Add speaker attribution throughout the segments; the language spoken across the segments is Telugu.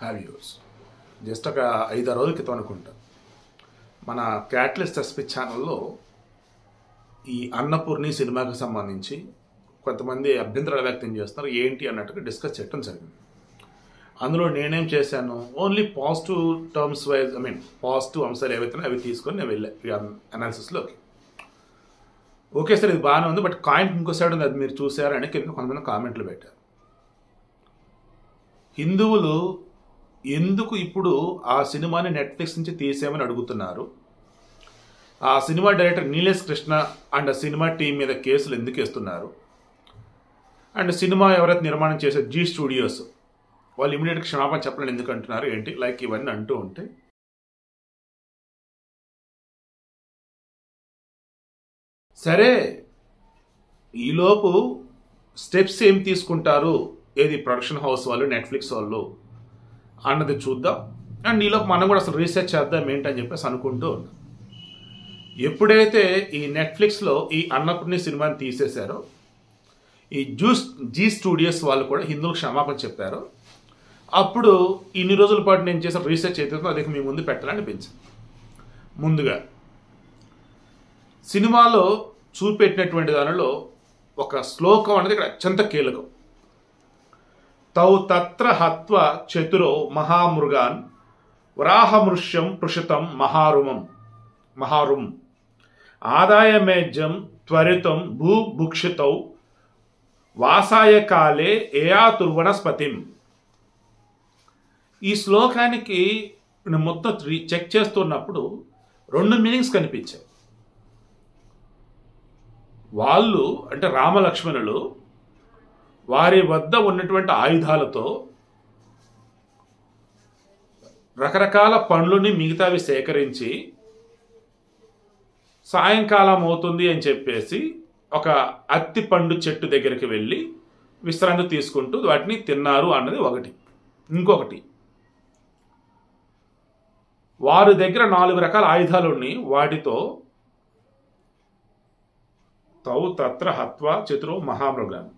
Speaker 1: వ్యూస్ జస్ట్ ఒక 5 రోజుల క్రితం అనుకుంటా మన క్యాటలిస్ట్ ఎస్పీ ఛానల్లో ఈ అన్నపూర్ణి సినిమాకి సంబంధించి కొంతమంది అభ్యంతరాలు వ్యక్తం చేస్తున్నారు ఏంటి అన్నట్టుగా డిస్కస్ చేయడం జరిగింది. అందులో నేనేం చేశాను, only positive terms wise positive అంశాలు ఏవైతే అవి తీసుకొని నేను వెళ్ళాను అనాలిసిస్లోకి. ఓకే సార్, ఇది బాగానే ఉంది, బట్ కాయింట్ ఇంకో సైడ్ ఉంది, అది మీరు చూసారని కింద కొంతమంది కామెంట్లు పెట్టారు. హిందువులు ఎందుకు ఇప్పుడు ఆ సినిమాని నెట్ఫ్లిక్స్ నుంచి తీసేయమని అడుగుతున్నారు, ఆ cinema director Nilesh Krishna and ఆ సినిమా టీం మీద కేసులు ఎందుకు వేస్తున్నారు, అండ్ సినిమా ఎవరైతే నిర్మాణం చేశారు జీ స్టూడియోస్ వాళ్ళు ఇమీడియట్గా క్షమాపణ చెప్పాలని ఎందుకు అంటున్నారు ఏంటి, లైక్ ఇవన్నీ అంటూ ఉంటే సరే ఈలోపు స్టెప్స్ ఏం తీసుకుంటారు ఏది ప్రొడక్షన్ హౌస్ వాళ్ళు నెట్ఫ్లిక్స్ వాళ్ళు అన్నది చూద్దాం. అండ్ ఈలోపు మనం కూడా అసలు రీసెర్చ్ చేద్దాం ఏంటని చెప్పేసి అనుకుంటూ ఉన్నాం. ఎప్పుడైతే ఈ నెట్ఫ్లిక్స్లో ఈ అన్నపూర్ణి సినిమాని తీసేశారో ఈ జీ స్టూడియోస్ వాళ్ళు కూడా హిందువులకు క్షమాపణ చెప్పారు. అప్పుడు ఇన్ని రోజుల పాటు నేను చేసిన రీసెర్చ్ అయితే అది మీ ముందు పెట్టాలనిపించింది. ముందుగా సినిమాలో చూపెట్టినటువంటి దానిలో ఒక శ్లోకం అనేది ఇక్కడ అత్యంత కీలకం. తౌ తత్ర హత్వ చతురో మహామృగాన్ వరాహమృష్యం పృషితం మహారుం ఆదాయమేజ్యం త్వరితం భూభుక్షితౌ వాసాయ కాలే ఏయాతుర్వనస్పతిం. ఈ శ్లోకానికి నేను మొత్తం చెక్ చేస్తున్నప్పుడు 2 మీనింగ్స్ కనిపించాయి. వాళ్ళు అంటే రామలక్ష్మణులు వారి వద్ద ఉన్నటువంటి ఆయుధాలతో రకరకాల పండ్లని మిగతావి సేకరించి సాయంకాలం అవుతుంది అని చెప్పేసి ఒక అత్తి పండు చెట్టు దగ్గరికి వెళ్ళి విశ్రాంతి తీసుకుంటూ వాటిని తిన్నారు అన్నది ఒకటి. ఇంకొకటి, వారి దగ్గర 4 రకాల ఆయుధాలు ఉన్నాయి, వాటితో తౌ తత్ర హత్వ చతురో మహామృగాన్,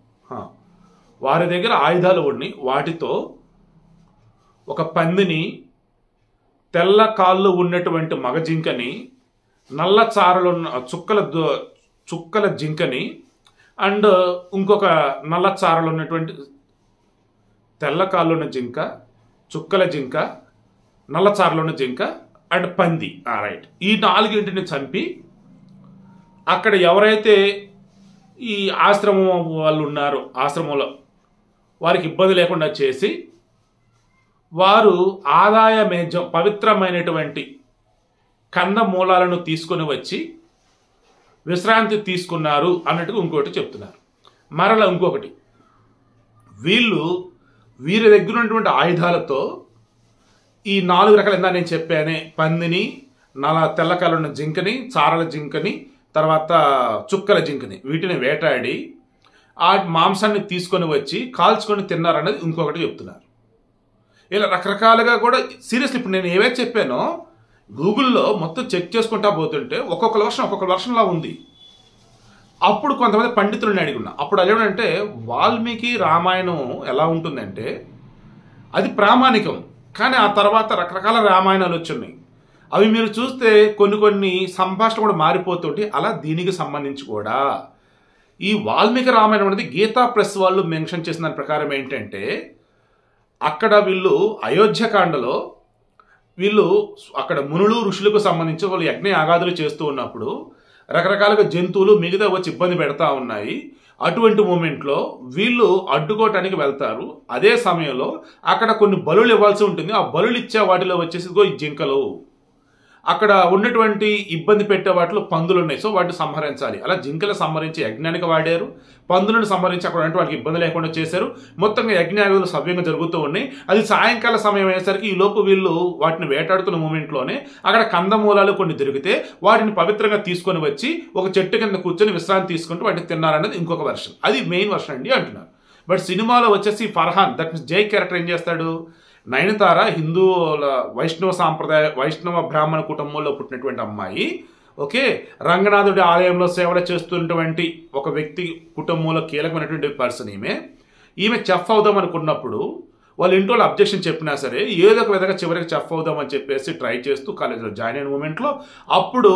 Speaker 1: వారి దగ్గర ఆయుధాలు ఉన్నాయి, వాటితో ఒక పందిని, తెల్ల కాళ్ళు ఉన్నటువంటి మగ జింకని, నల్ల చారలు చుక్కల జింకని, అండ్ ఇంకొక నల్ల చారలు ఉన్నటువంటి తెల్ల కాళ్ళు ఉన్న జింక, చుక్కల జింక, నల్ల చారలు ఉన్న జింక అండ్ పంది. రైట్, ఈ 4 చంపి అక్కడ ఎవరైతే ఈ ఆశ్రమం వాళ్ళు ఉన్నారో ఆశ్రమంలో వారికి ఇబ్బంది లేకుండా చేసి వారు ఆదాయమేజ్యం పవిత్రమైనటువంటి కంద మూలాలను తీసుకొని వచ్చి విశ్రాంతి తీసుకున్నారు అన్నట్టుగా ఇంకోటి చెప్తున్నారు. మరలా ఇంకొకటి, వీరి దగ్గర ఉన్నటువంటి ఆయుధాలతో ఈ 4 రకాల ఇందా నేను చెప్పానే పందిని, తెల్లకాలున్న జింకని, చారల జింకని, తర్వాత చుక్కల జింకని, వీటిని వేటాడి ఆ మాంసాన్ని తీసుకొని వచ్చి కాల్చుకొని తిన్నారనేది ఇంకొకటి చెప్తున్నారు. ఇలా రకరకాలుగా కూడా సీరియస్లీ ఇప్పుడు నేను ఏవైతే చెప్పానో గూగుల్లో మొత్తం చెక్ చేసుకుంటా పోతుంటే ఒక్కొక్క వర్షన్లా ఉంది. అప్పుడు కొంతమంది పండితులను అడిగున్నా, అప్పుడు అదేంటంటే వాల్మీకి రామాయణం ఎలా ఉంటుందంటే అది ప్రామాణికం, కానీ ఆ తర్వాత రకరకాల రామాయణాలు వచ్చున్నాయి. అవి మీరు చూస్తే కొన్ని సంభాషణ కూడా మారిపోతుంటే అలా దీనికి సంబంధించి కూడా ఈ వాల్మీకి రామాయణం అనేది గీతా ప్రెస్ వాళ్ళు మెన్షన్ చేసిన దాని ప్రకారం ఏంటంటే అక్కడ వీళ్ళు అయోధ్యకాండలో అక్కడ మునులు ఋషులకు సంబంధించి వాళ్ళు యజ్ఞ యాగాదులు చేస్తూ ఉన్నప్పుడు రకరకాలుగా జంతువులు మిగతా వచ్చి ఇబ్బంది పెడతా ఉన్నాయి. అటువంటి మూమెంట్లో వీళ్ళు అడ్డుకోవటానికి వెళ్తారు. అదే సమయంలో అక్కడ కొన్ని బలులు ఇవ్వాల్సి ఉంటుంది. ఆ బలులు ఇచ్చే వాటిలో వచ్చేసి ఈ జింకలు, అక్కడ ఉన్నటువంటి ఇబ్బంది పెట్టే వాటిలో పందులు ఉన్నాయి, సో వాటిని సంహరించాలి. అలా జింకలు సంహరించి యజ్ఞానికి వాడారు, పందులను సంహరించి అక్కడ అంటే వాళ్ళకి ఇబ్బంది లేకుండా చేశారు. మొత్తంగా యజ్ఞాలు సవ్యంగా జరుగుతూ ఉన్నాయి. అది సాయంకాల సమయం అయ్యేసరికి ఈ లోపు వీళ్ళు వాటిని వేటాడుతున్న మూమెంట్లోనే అక్కడ కందమూలాలు కొన్ని దొరికితే వాటిని పవిత్రంగా తీసుకొని వచ్చి ఒక చెట్టు కింద కూర్చొని విశ్రాంతి తీసుకుంటూ వాటిని తిన్నారనేది ఇంకొక వర్షన్. అది మెయిన్ వర్షన్ అండి అంటున్నారు. బట్ సినిమాలో వచ్చేసి ఫర్హాన్ దట్ మీన్స్ జై క్యారెక్టర్ ఏం చేస్తాడు, నయనతార హిందువుల వైష్ణవ బ్రాహ్మణ కుటుంబంలో పుట్టినటువంటి అమ్మాయి, ఓకే, రంగనాథుడి ఆలయంలో సేవలు చేస్తున్నటువంటి ఒక వ్యక్తి కుటుంబంలో కీలకమైనటువంటి పర్సన్. ఈమె చెఫ్ అవుదాం అనుకున్నప్పుడు వాళ్ళ ఇంట్లో వాళ్ళు అబ్జెక్షన్ చెప్పినా సరే ఏదో ఒక విధంగా చివరికి చెఫ్ అవుదామని చెప్పేసి ట్రై చేస్తూ కాలేజీలో జాయిన్ అయిన మూమెంట్లో అప్పుడు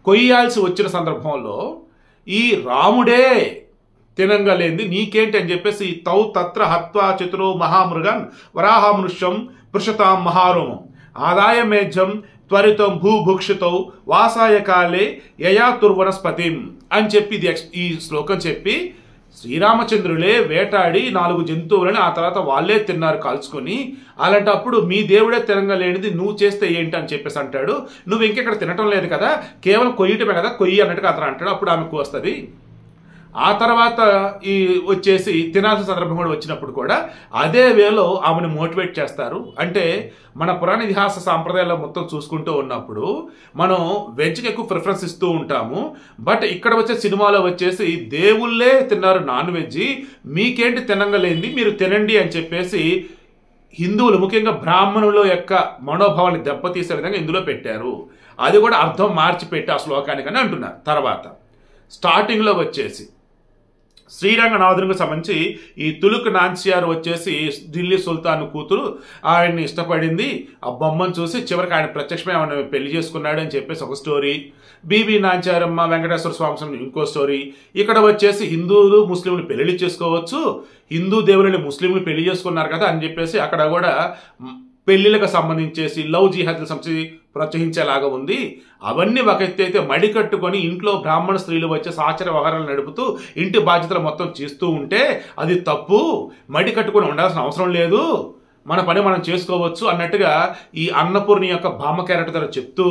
Speaker 1: కొయ్యాల్సి వచ్చిన సందర్భంలో ఈ రాముడే తినంగా లేనిది నీకేంటి అని చెప్పేసి తౌ తత్ర హత్వా చతురో మహామృగన్ వరాహమృష్యం పృషతాం మహారోమం ఆదాయ మేఘ్యం త్వరితం భూభుక్షితౌ వాసాయ కాలే యయాతుర్వనస్పతిం అని చెప్పి ఈ శ్లోకం చెప్పి శ్రీరామచంద్రులే వేటాడి 4 జంతువులని ఆ తర్వాత వాళ్ళే తిన్నారు కాల్చుకొని. అలాంటప్పుడు మీ దేవుడే తినంగా లేనిది నువ్వు చేస్తే ఏంటి అని చెప్పేసి అంటాడు. నువ్వు ఇంకెక్కడ తినటం లేదు కదా, కేవలం కొయ్యటమే కదా, కొయ్యి అన్నట్టుగా అతను అంటాడు. అప్పుడు ఆమెకు వస్తుంది. ఆ తర్వాత ఈ వచ్చేసి తినాల్సిన సందర్భం కూడా వచ్చినప్పుడు కూడా అదే వేలో ఆమెను మోటివేట్ చేస్తారు. అంటే మన పురాణ ఇతిహాస సాంప్రదాయాల్లో మొత్తం చూసుకుంటూ ఉన్నప్పుడు మనం వెజ్కి ఎక్కువ ప్రిఫరెన్స్ ఇస్తూ ఉంటాము. బట్ ఇక్కడ వచ్చే సినిమాలో వచ్చేసి దేవుళ్ళే తిన్నారు నాన్ వెజ్, మీకేంటి తినంగలేంది, మీరు తినండి అని చెప్పేసి హిందువులు ముఖ్యంగా బ్రాహ్మణుల యొక్క మనోభావాన్ని దెబ్బతీసే విధంగా ఇందులో పెట్టారు. అది కూడా అర్థం మార్చి పెట్టి ఆ శ్లోకానికని అంటున్నారు. తర్వాత స్టార్టింగ్లో వచ్చేసి శ్రీరంగనాథునికి సంబంధించి ఈ తులుక్ నాన్సియార్ వచ్చేసి ఢిల్లీ సుల్తాన్ కూతురు ఆయన్ని ఇష్టపడింది. ఆ బొమ్మను చూసి చివరికి ఆయన ప్రత్యక్షమే ఆయన పెళ్లి చేసుకున్నాడు అని చెప్పేసి ఒక స్టోరీ. బీబీ నాంచారమ్మ వెంకటేశ్వర స్వామి ఇంకో స్టోరీ. ఇక్కడ వచ్చేసి హిందువులు ముస్లింలు పెళ్లి చేసుకోవచ్చు, హిందూ దేవుళ్ళని ముస్లింలు పెళ్లి చేసుకున్నారు కదా అని చెప్పేసి అక్కడ కూడా పెళ్లిళ్ళకు సంబంధించేసి లవ్ జిహాద్లకు సంబంధించి ప్రోత్సహించేలాగా ఉంది. అవన్నీ ఒక ఎత్తు అయితే మడి కట్టుకొని ఇంట్లో బ్రాహ్మణ స్త్రీలు వచ్చే ఆచార వ్యవహారాలు నడుపుతూ ఇంటి బాధ్యతలు మొత్తం చేస్తూ ఉంటే అది తప్పు, మడి కట్టుకొని ఉండాల్సిన అవసరం లేదు, మన పని మనం చేసుకోవచ్చు అన్నట్టుగా ఈ అన్నపూర్ణి యొక్క బామ్మ క్యారెక్టర్ ద్వారా చెప్తూ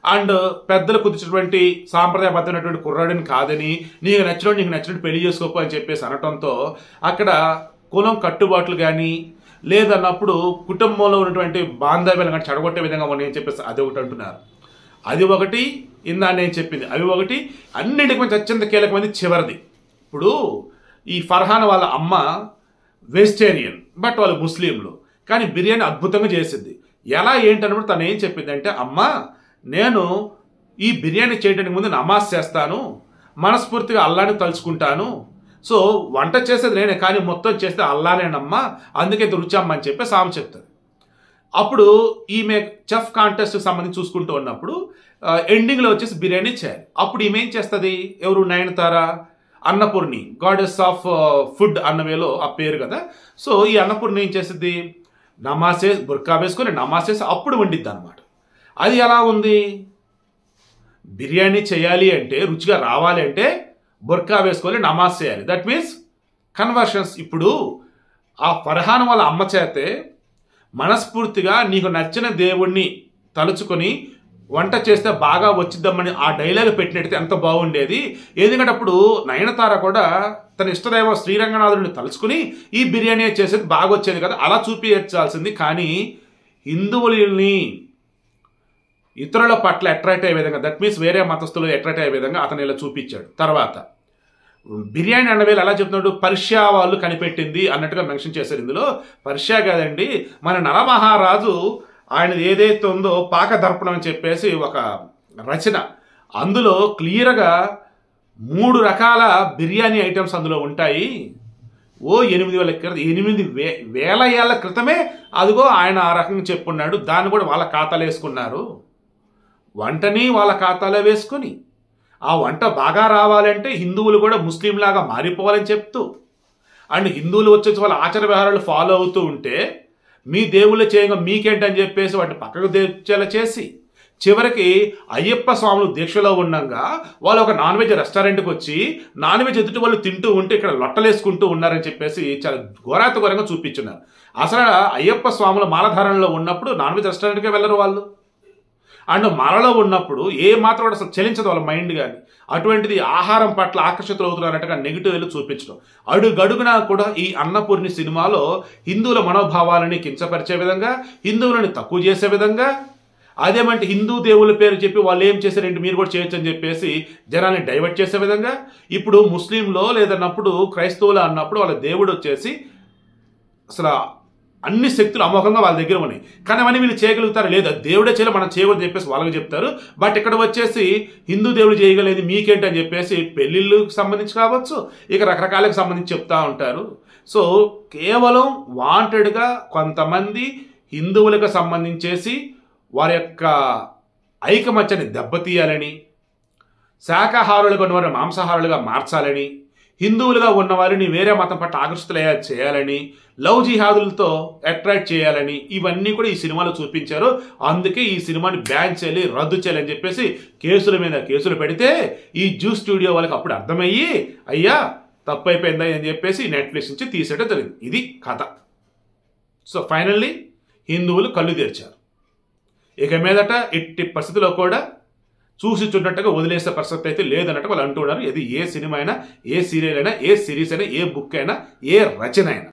Speaker 1: అండ్ పెద్దలు కుదిరినటువంటి సాంప్రదాయబద్ధమైనటువంటి కుర్రాడిని కాదని నీకు నచ్చినట్టు పెళ్లి చేసుకోకు అని చెప్పేసి అనటంతో అక్కడ కులం కట్టుబాట్లు కానీ లేదన్నప్పుడు కుటుంబంలో ఉన్నటువంటి బాంధవ్యాలు కానీ చెడగొట్టే విధంగా ఉన్నాయని చెప్పేసి అది ఒకటి అంటున్నారు. అది ఒకటి ఇందా నేను చెప్పింది అవి ఒకటి. అన్నింటికి మంచి అత్యంత కీలకమైనది చివరిది. ఇప్పుడు ఈ ఫర్హాన్ వాళ్ళ అమ్మ వెజిటేరియన్, బట్ వాళ్ళు ముస్లింలు, కానీ బిర్యానీ అద్భుతంగా చేసింది. ఎలా ఏంటన్నప్పుడు తను ఏం చెప్పింది అంటే, అమ్మ నేను ఈ బిర్యానీ చేయడానికి ముందు నమాజ్ చేస్తాను, మనస్ఫూర్తిగా అల్లాని తలుచుకుంటాను, సో వంట చేసేది నేనే కానీ మొత్తం చేస్తే అల్లానేనమ్మా, అందుకే రుచి అమ్మ అని చెప్పి సామె చెప్తారు. అప్పుడు ఈమె చెఫ్ కాంటెస్ట్కి సంబంధించి చూసుకుంటూ ఉన్నప్పుడు ఎండింగ్లో వచ్చేసి బిర్యానీ చేయాలి. అప్పుడు ఈమె ఏం చేస్తుంది, ఎవరు Nayanthara Annapoorani goddess of food అన్నవేలో ఆ పేరు కదా. సో ఈ అన్నపూర్ణి ఏం చేస్తుంది, నమాసే బుర్కా వేసుకొని నమాసేసి అప్పుడు వండిద్ది అనమాట. అది ఎలా ఉంది, బిర్యానీ చేయాలి అంటే రుచిగా రావాలి అంటే బుర్కా వేసుకొని నమాజ్ చేయాలి. That means conversions. ఇప్పుడు ఆ ఫర్హాన్ వాళ్ళ అమ్మ చేతే మనస్ఫూర్తిగా నీకు నచ్చిన దేవుణ్ణి తలుచుకొని వంట చేస్తే బాగా వచ్చిద్దామని ఆ డైలాగ్ పెట్టినట్టయితే ఎంత బాగుండేది. ఎందుకంటే అప్పుడు నయనతార కూడా తన ఇష్టదైవ శ్రీరంగనాథుడిని తలుచుకుని ఈ బిర్యానీ చేసేది బాగా వచ్చేది కదా, అలా చూపించాల్సింది. కానీ హిందువులని ఇతరుల పట్ల అట్రాక్ట్ అయ్యే విధంగా, దట్ మీన్స్ వేరే మతస్థులు అట్రాక్ట్ అయ్యే విధంగా అతను ఇలా చూపించాడు. తర్వాత బిర్యానీ అన్నవేళ ఎలా చెప్తున్నాడు, పర్షియా వాళ్ళు కనిపెట్టింది అన్నట్టుగా మెన్షన్ చేశారు. ఇందులో పర్షియా కాదండి, మన నరమహారాజు ఆయన ఏదైతే ఉందో పాకదర్పణం అని చెప్పేసి ఒక రచన, అందులో క్లియర్గా 3 రకాల బిర్యానీ ఐటమ్స్ అందులో ఉంటాయి. 8,000 ఏళ్ల క్రితమే అదిగో ఆయన ఆ రకంగా చెప్పున్నాడు. దాన్ని కూడా వాళ్ళ ఖాతాలో వేసుకున్నారు. వంటని వాళ్ళ ఖాతాలో వేసుకొని ఆ వంట బాగా రావాలంటే హిందువులు కూడా ముస్లింలాగా మారిపోవాలని చెప్తూ అండ్ హిందువులు వచ్చేసి వాళ్ళ ఆచార వ్యవహారాలు ఫాలో అవుతూ ఉంటే మీ దేవుళ్ళు చేయగా మీకేంటని చెప్పేసి వాటిని పక్కకు తెచ్చేలా చేసి చివరికి అయ్యప్ప స్వాములు దీక్షలో ఉండగా వాళ్ళు ఒక నాన్ వెజ్ రెస్టారెంట్కి వచ్చి నాన్ వెజ్ ఎదుటి వాళ్ళు తింటూ ఉంటే ఇక్కడ లొట్టలేసుకుంటూ ఉన్నారని చెప్పేసి చాలా ఘోరాతఘోరంగా చూపించున్నారు. అసలు అయ్యప్ప స్వాముల మాలధారణలో ఉన్నప్పుడు నాన్ వెజ్ రెస్టారెంట్కే వెళ్ళరు వాళ్ళు. అండ్ మాలలో ఉన్నప్పుడు ఏ మాత్రం కూడా అసలు చలించదు వాళ్ళ మైండ్ కానీ. అటువంటిది ఆహారం పట్ల ఆకర్షితులు అవుతున్నట్టుగా నెగిటివ్ వెళ్ళి చూపించడం. అడుగడుగునా కూడా ఈ అన్నపూర్ణి సినిమాలో హిందువుల మనోభావాలని కించపరిచే విధంగా, హిందువులని తక్కువ చేసే విధంగా, అదేమంటే హిందూ దేవుళ్ళ పేరు చెప్పి వాళ్ళు ఏం చేశారంటే మీరు కూడా చేయొచ్చు అని చెప్పేసి జనాన్ని డైవర్ట్ చేసే విధంగా. ఇప్పుడు ముస్లింలో లేదన్నప్పుడు క్రైస్తవులు అన్నప్పుడు వాళ్ళ దేవుడు వచ్చేసి అసలు అన్ని శక్తులు అమోఘంగా వాళ్ళ దగ్గర ఉన్నాయి, కానీ అవన్నీ వీళ్ళు చేయగలుగుతారు లేదా, దేవుడే చేయాలి మనం చేయకూడదు చెప్పేసి వాళ్ళకి చెప్తారు. బట్ ఇక్కడ వచ్చేసి హిందూ దేవుడు చేయగలేదు మీకేంటి అని చెప్పేసి పెళ్లిళ్ళకి సంబంధించి కావచ్చు, ఇక రకరకాలకు సంబంధించి చెప్తా ఉంటారు. సో కేవలం వాంటెడ్గా కొంతమంది హిందువులకు సంబంధించేసి వారి యొక్క ఐకమత్యాన్ని దెబ్బతీయాలని, శాకాహారులుగా ఉన్నవారిని మాంసాహారులుగా మార్చాలని, హిందువులుగా ఉన్నవారిని వేరే మతం పట్ల ఆకర్షితులయ్యా చేయాలని, లవ్ జిహాదులతో అట్రాక్ట్ చేయాలని ఇవన్నీ కూడా ఈ సినిమాలో చూపించారు. అందుకే ఈ సినిమాని బ్యాన్ చేయాలి, రద్దు చేయాలని చెప్పేసి కేసుల మీద కేసులు పెడితే ఈ జ్యూ స్టూడియో వాళ్ళకి అప్పుడు అర్థమయ్యి అయ్యా తప్పైపోయిందా అని చెప్పేసి నెట్ఫ్లిక్స్ నుంచి తీసేయడం జరిగింది. ఇది కథ. సో ఫైనల్లీ హిందువులు కళ్ళు తెరిచారు. ఇక మీదట ఎట్టి పరిస్థితిలో కూడా చూసి చూడనట్టుగా వదిలేసే పరిస్థితి అయితే లేదన్నట్టు వాళ్ళు అంటున్నారు. ఇది ఏ సినిమా అయినా, ఏ సీరియల్ అయినా, ఏ సిరీస్ అయినా, ఏ బుక్ అయినా, ఏ రచన అయినా.